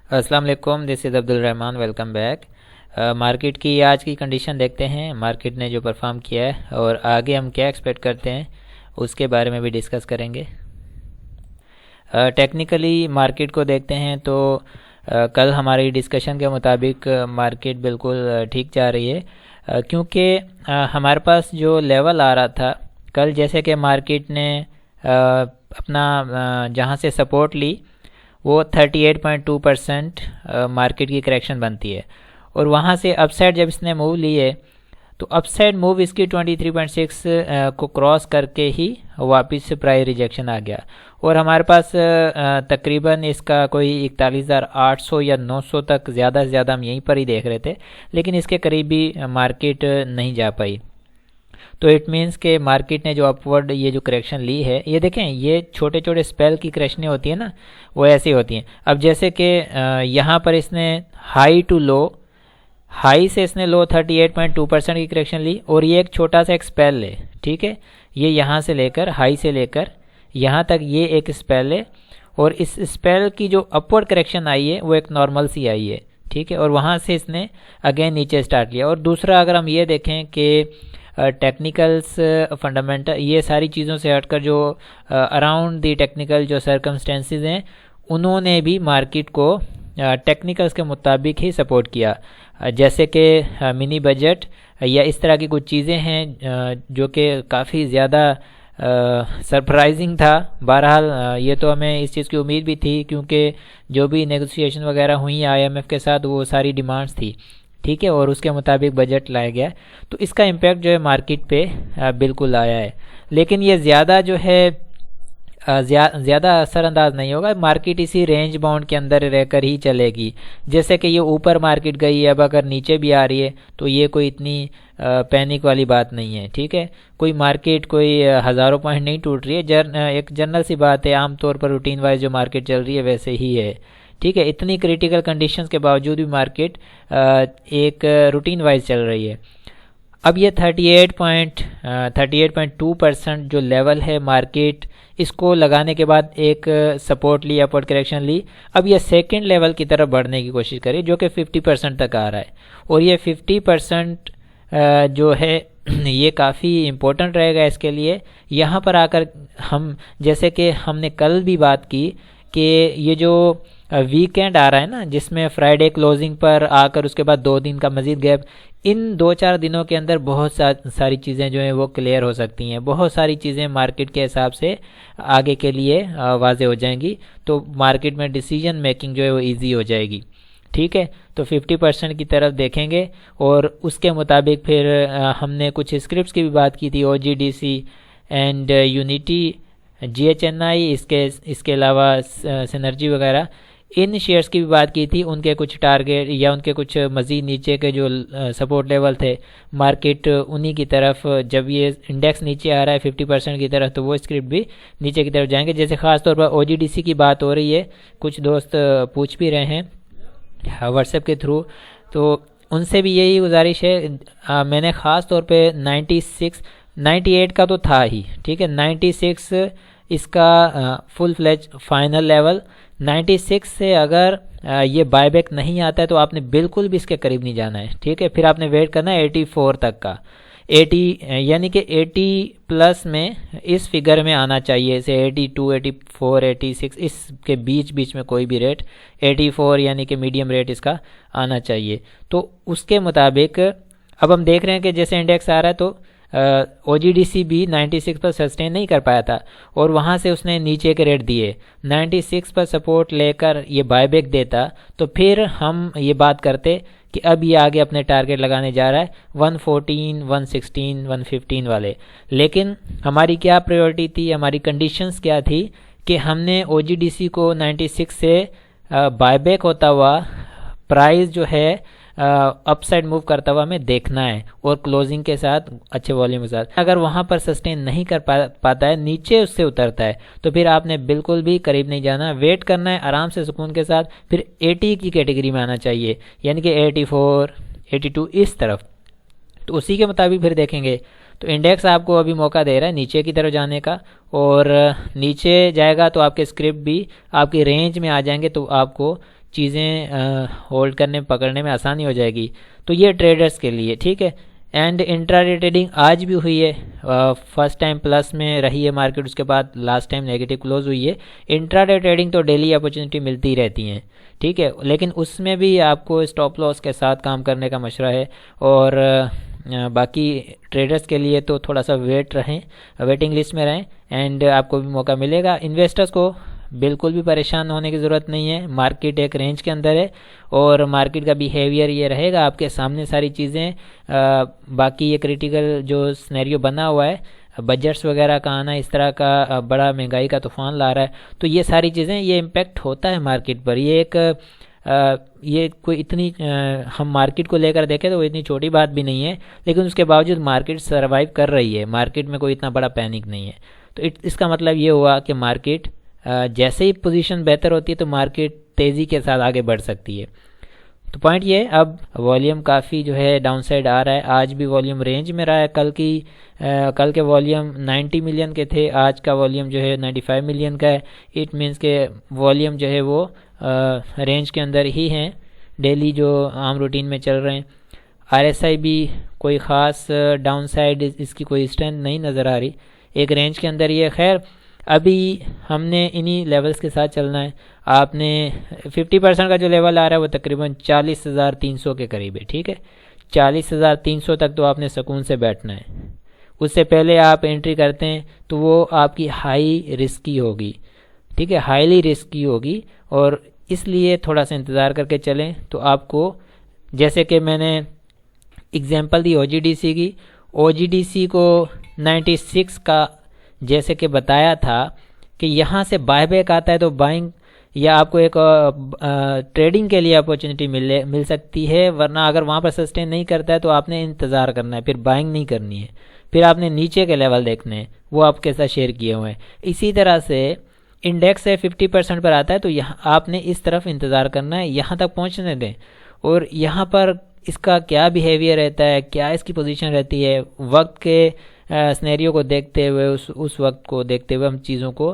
السلام علیکم، دس از Abdul Rahman, welcome back. Market کی آج کی کنڈیشن دیکھتے ہیں، مارکیٹ نے جو پرفارم کیا ہے اور آگے ہم کیا ایکسپیکٹ کرتے ہیں اس کے بارے میں بھی ڈسکس کریں گے۔ ٹیکنیکلی مارکیٹ کو دیکھتے ہیں تو کل ہماری ڈسکشن کے مطابق مارکیٹ بالکل ٹھیک جا رہی ہے، کیونکہ ہمارے پاس جو لیول آ رہا تھا کل، جیسے کہ مارکیٹ نے اپنا جہاں سے سپورٹ لی وہ 38.2% مارکیٹ کی کریکشن بنتی ہے، اور وہاں سے اپ سائڈ جب اس نے موو لی ہے تو اپ سائڈ موو اس کی 23.6 کو کراس کر کے ہی واپس پرائز ریجیکشن آ گیا، اور ہمارے پاس تقریباً اس کا کوئی 41,800 یا 900 تک زیادہ سے زیادہ ہم یہیں پر ہی دیکھ رہے تھے، لیکن اس کے قریب بھی مارکیٹ نہیں جا پائی۔ تو اٹ مینس کہ مارکیٹ نے جو اپورڈ یہ جو کریکشن لی ہے، یہ دیکھیں یہ چھوٹے چھوٹے اسپیل کی کریکشنیں ہوتی ہیں نا، وہ ایسی ہوتی ہیں۔ اب جیسے کہ یہاں پر اس نے ہائی ٹو لو، ہائی سے اس نے لو 38.2% کی کریکشن لی، اور یہ ایک چھوٹا سا ایک اسپیل لے، ٹھیک ہے، یہ یہاں سے لے کر ہائی سے لے کر یہاں تک یہ ایک اسپیل ہے، اور اس اسپیل کی جو اپورڈ کریکشن آئی ہے وہ ایک نارمل سی آئی ہے، ٹھیک ہے، اور وہاں سے اس نے اگین نیچے سٹارٹ لیا۔ اور دوسرا اگر ہم یہ دیکھیں کہ ٹیکنیکلس فنڈامنٹل، یہ ساری چیزوں سے ہٹ کر جو اراؤنڈ دی ٹیکنیکل جو سرکمسٹینسز ہیں، انہوں نے بھی مارکیٹ کو ٹیکنیکلس کے مطابق ہی سپورٹ کیا، جیسے کہ منی بجٹ یا اس طرح کی کچھ چیزیں ہیں جو کہ کافی زیادہ سرپرائزنگ تھا۔ بہرحال یہ تو ہمیں اس چیز کی امید بھی تھی، کیونکہ جو بھی نیگوسیشن وغیرہ ہوئی IMF کے ساتھ وہ ساری ڈیمانڈز تھی، ٹھیک ہے، اور اس کے مطابق بجٹ لایا گیا، تو اس کا امپیکٹ جو ہے مارکیٹ پہ بالکل آیا ہے، لیکن یہ زیادہ جو ہے زیادہ اثر انداز نہیں ہوگا۔ مارکیٹ اسی رینج باؤنڈ کے اندر رہ کر ہی چلے گی، جیسے کہ یہ اوپر مارکیٹ گئی ہے، اب اگر نیچے بھی آ رہی ہے تو یہ کوئی اتنی پینک والی بات نہیں ہے، ٹھیک ہے، کوئی مارکیٹ کوئی ہزاروں پوائنٹ نہیں ٹوٹ رہی ہے، ایک جنرل سی بات ہے، عام طور پر روٹین وائز جو مارکیٹ چل رہی ہے ویسے ہی ہے، ٹھیک ہے، اتنی کریٹیکل کنڈیشنز کے باوجود بھی مارکیٹ ایک روٹین وائز چل رہی ہے۔ اب یہ 38.2% جو لیول ہے مارکیٹ اس کو لگانے کے بعد ایک سپورٹ لی، اپورڈ کریکشن لی، اب یہ سیکنڈ لیول کی طرف بڑھنے کی کوشش کرے جو کہ 50% تک آ رہا ہے، اور یہ 50% جو ہے یہ کافی امپورٹنٹ رہے گا اس کے لیے۔ یہاں پر آ کر ہم، جیسے کہ ہم نے کل بھی بات کی کہ یہ جو ویکینڈ آ رہا ہے نا، جس میں فرائیڈے کلوزنگ پر آ کر اس کے بعد 2 دن کا مزید گیپ، ان 2-4 دنوں کے اندر بہت ساری چیزیں جو ہیں وہ کلیئر ہو سکتی ہیں، بہت ساری چیزیں مارکیٹ کے حساب سے آگے کے لیے واضح ہو جائیں گی، تو مارکیٹ میں ڈیسیجن میکنگ جو ہے وہ ایزی ہو جائے گی، ٹھیک ہے۔ تو 50% کی طرف دیکھیں گے، اور اس کے مطابق پھر ہم نے کچھ اسکرپٹس کی بھی بات کی تھی، OGDC اینڈ یونیٹی، GHNI، اس کے علاوہ سینرجی وغیرہ، ان شیئرز کی بھی بات کی تھی، ان کے کچھ ٹارگیٹ یا ان کے کچھ مزید نیچے کے جو سپورٹ لیول تھے، مارکیٹ انہی کی طرف، جب یہ انڈیکس نیچے آ رہا ہے 50% کی طرف تو وہ اسکرپٹ بھی نیچے کی طرف جائیں گے۔ جیسے خاص طور پر OGDC کی بات ہو رہی ہے، کچھ دوست پوچھ بھی رہے ہیں واٹس ایپ کے تھرو، تو ان سے بھی یہی گزارش ہے، میں نے خاص طور پہ 98 کا تو تھا ہی، ٹھیک ہے، 96 اس کا فل فلیج فائنل لیول، 96 سے اگر یہ بائی بیک نہیں آتا ہے تو آپ نے بالکل بھی اس کے قریب نہیں جانا ہے، ٹھیک ہے، پھر آپ نے ویٹ کرنا ہے 84 تک کا، 80 یعنی کہ 80 پلس میں اس فگر میں آنا چاہیے، اسے 82 84 86 اس کے بیچ میں کوئی بھی ریٹ 84 یعنی کہ میڈیم ریٹ اس کا آنا چاہیے۔ تو اس کے مطابق اب ہم دیکھ رہے ہیں کہ جیسے انڈیکس آ رہا ہے تو OGDC بھی 96 پر سسٹین نہیں کر پایا تھا، اور وہاں سے اس نے نیچے کے ریٹ دیے، 96 پر سپورٹ لے کر یہ بائی بیک دیتا تو پھر ہم یہ بات کرتے کہ اب یہ آگے اپنے ٹارگٹ لگانے جا رہا ہے 114 116 115 والے، لیکن ہماری کیا پریورٹی تھی، ہماری کنڈیشنز کیا تھی کہ ہم نے OGDC کو 96 سے بائی بیک ہوتا ہوا پرائز جو ہے اپ سائڈ موو کرتا ہوا ہمیں دیکھنا ہے، اور کلوزنگ کے ساتھ اچھے والیوم کے ساتھ۔ اگر وہاں پر سسٹین نہیں کر پاتا ہے، نیچے اس سے اترتا ہے، تو پھر آپ نے بالکل بھی قریب نہیں جانا، ویٹ کرنا ہے آرام سے سکون کے ساتھ، پھر 80 کی کیٹیگری میں آنا چاہیے، یعنی کہ 84 82 اس طرف، تو اسی کے مطابق پھر دیکھیں گے۔ تو انڈیکس آپ کو ابھی موقع دے رہا ہے نیچے کی طرف جانے کا، اور نیچے جائے گا تو آپ کے اسکرپٹ بھی آپ کی رینج میں آ جائیں گے، تو آپ کو چیزیں ہولڈ کرنے پکڑنے میں آسانی ہو جائے گی. تو یہ ٹریڈرز کے لیے ٹھیک ہے. اینڈ انٹراڈے ٹریڈنگ آج بھی ہوئی ہے, فرسٹ ٹائم پلس میں رہی ہے مارکیٹ, اس کے بعد لاسٹ ٹائم نیگیٹو کلوز ہوئی ہے. انٹراڈے ٹریڈنگ تو ڈیلی اپرچونیٹی ملتی رہتی ہیں ٹھیک ہے, لیکن اس میں بھی آپ کو اسٹاپ لاس کے ساتھ کام کرنے کا مشورہ ہے. اور باقی ٹریڈرز کے لیے تو تھوڑا سا ویٹنگ لسٹ میں رہیں, اینڈ آپ کو بھی موقع ملے گا. انویسٹرز کو بالکل بھی پریشان ہونے کی ضرورت نہیں ہے, مارکیٹ ایک رینج کے اندر ہے اور مارکیٹ کا بیہیویئر یہ رہے گا, آپ کے سامنے ساری چیزیں. باقی یہ کریٹیکل جو سنیریو بنا ہوا ہے, بجٹس وغیرہ کا آنا, اس طرح کا بڑا مہنگائی کا طوفان لا رہا ہے, تو یہ ساری چیزیں یہ امپیکٹ ہوتا ہے مارکیٹ پر. یہ کوئی اتنی ہم مارکیٹ کو لے کر دیکھیں تو وہ اتنی چھوٹی بات بھی نہیں ہے, لیکن اس کے باوجود مارکیٹ سروائیو کر رہی ہے, مارکیٹ میں کوئی اتنا بڑا پینک نہیں ہے. تو اس کا مطلب یہ ہوا کہ مارکیٹ جیسے ہی پوزیشن بہتر ہوتی ہے تو مارکیٹ تیزی کے ساتھ آگے بڑھ سکتی ہے. تو پوائنٹ یہ, اب والیوم کافی جو ہے ڈاؤن سائڈ آ رہا ہے, آج بھی والیوم رینج میں رہا ہے. کل کے والیوم 90 ملین کے تھے, آج کا والیوم جو ہے 95 ملین کا ہے. اٹ مینس کہ والیوم جو ہے وہ رینج کے اندر ہی ہیں, ڈیلی جو عام روٹین میں چل رہے ہیں. آر ایس آئی بھی کوئی خاص ڈاؤن سائڈ اس کی کوئی اسٹرینتھ نہیں نظر آ رہی, ایک رینج کے اندر یہ. خیر ابھی ہم نے انہی لیولز کے ساتھ چلنا ہے. آپ نے 50% کا جو لیول آ رہا ہے وہ تقریباً 40,300 کے قریب ہے ٹھیک ہے. 40,300 تک تو آپ نے سکون سے بیٹھنا ہے. اس سے پہلے آپ انٹری کرتے ہیں تو وہ آپ کی ہائی رسکی ہوگی ٹھیک ہے, ہائیلی رسکی ہوگی, اور اس لیے تھوڑا سا انتظار کر کے چلیں. تو آپ کو جیسے کہ میں نے اگزامپل دی OGDC کی, OGDC کو 96 کا جیسے کہ بتایا تھا کہ یہاں سے بائی بیک آتا ہے تو بائنگ یا آپ کو ایک ٹریڈنگ کے لیے اپورچونیٹی مل سکتی ہے, ورنہ اگر وہاں پر سسٹین نہیں کرتا ہے تو آپ نے انتظار کرنا ہے, پھر بائنگ نہیں کرنی ہے, پھر آپ نے نیچے کے لیول دیکھنے ہیں, وہ آپ کے ساتھ شیئر کیے ہوئے ہیں. اسی طرح سے انڈیکس ہے 50% پر آتا ہے تو یہاں آپ نے اس طرف انتظار کرنا ہے, یہاں تک پہنچنے دیں, اور یہاں پر اس کا کیا بیہیویئر رہتا ہے, کیا اس کی پوزیشن رہتی ہے, وقت کے سنیریو کو دیکھتے ہوئے, اس وقت کو دیکھتے ہوئے ہم چیزوں کو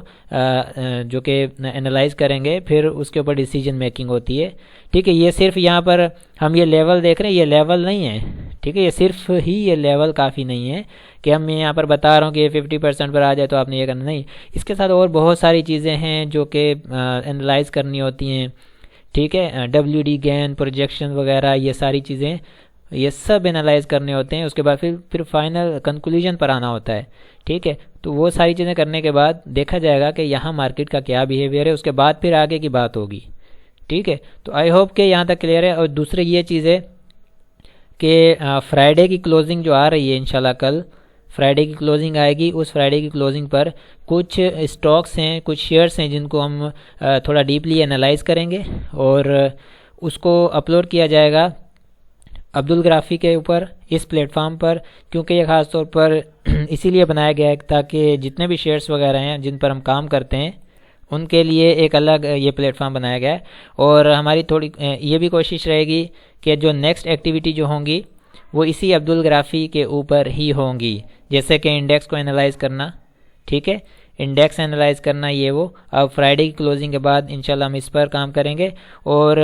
جو کہ انالائز کریں گے, پھر اس کے اوپر ڈیسیجن میکنگ ہوتی ہے ٹھیک ہے. یہ صرف یہاں پر ہم یہ لیول دیکھ رہے ہیں, یہ لیول نہیں ہے ٹھیک ہے, یہ صرف ہی یہ لیول کافی نہیں ہے کہ ہم یہاں پر بتا رہا ہوں کہ یہ 50% پر آ جائے تو آپ نے یہ کرنا نہیں. اس کے ساتھ اور بہت ساری چیزیں ہیں جو کہ انالائز کرنی ہوتی ہیں ٹھیک ہے, WD گین پروجیکشن وغیرہ, یہ ساری چیزیں یہ سب انالائز کرنے ہوتے ہیں. اس کے بعد پھر فائنل کنکلوژن پر آنا ہوتا ہے ٹھیک ہے. تو وہ ساری چیزیں کرنے کے بعد دیکھا جائے گا کہ یہاں مارکیٹ کا کیا بیہیویئر ہے, اس کے بعد پھر آگے کی بات ہوگی ٹھیک ہے. تو آئی ہوپ کہ یہاں تک کلیئر ہے. اور دوسری یہ چیز ہے کہ فرائیڈے کی کلوزنگ جو آ رہی ہے انشاءاللہ, کل فرائیڈے کی کلوزنگ آئے گی. اس فرائیڈے کی کلوزنگ پر کچھ اسٹاکس ہیں, کچھ شیئرس ہیں جن کو ہم تھوڑا ڈیپلی انالائز کریں گے, اور اس کو اپلوڈ کیا جائے گا عبدالگرافی کے اوپر, اس پلیٹ فارم پر, کیونکہ یہ خاص طور پر اسی لیے بنایا گیا ہے تاکہ جتنے بھی شیئرس وغیرہ ہیں جن پر ہم کام کرتے ہیں ان کے لیے ایک الگ یہ پلیٹ فارم بنایا گیا ہے. اور ہماری تھوڑی یہ بھی کوشش رہے گی کہ جو نیکسٹ ایکٹیویٹی جو ہوں گی وہ اسی عبدالگرافی کے اوپر ہی ہوں گی, جیسے کہ انڈیکس کو انالائز کرنا ٹھیک ہے, انڈیکس انالائز کرنا یہ وہ. اب فرائیڈے کی کلوزنگ کے بعد انشاءاللہ ہم اس پر کام کریں گے. اور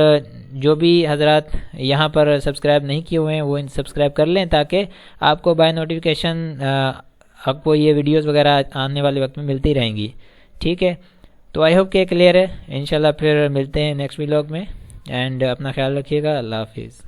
جو بھی حضرات یہاں پر سبسکرائب نہیں کیے ہوئے ہیں وہ سبسکرائب کر لیں تاکہ آپ کو بائی نوٹیفیکیشن آپ کو یہ ویڈیوز وغیرہ آنے والے وقت میں ملتی رہیں گی ٹھیک ہے. تو آئی ہوپ کہ کلیئر ہے. انشاءاللہ پھر ملتے ہیں نیکسٹ ولاگ میں, اینڈ اپنا خیال رکھیے گا. اللہ حافظ.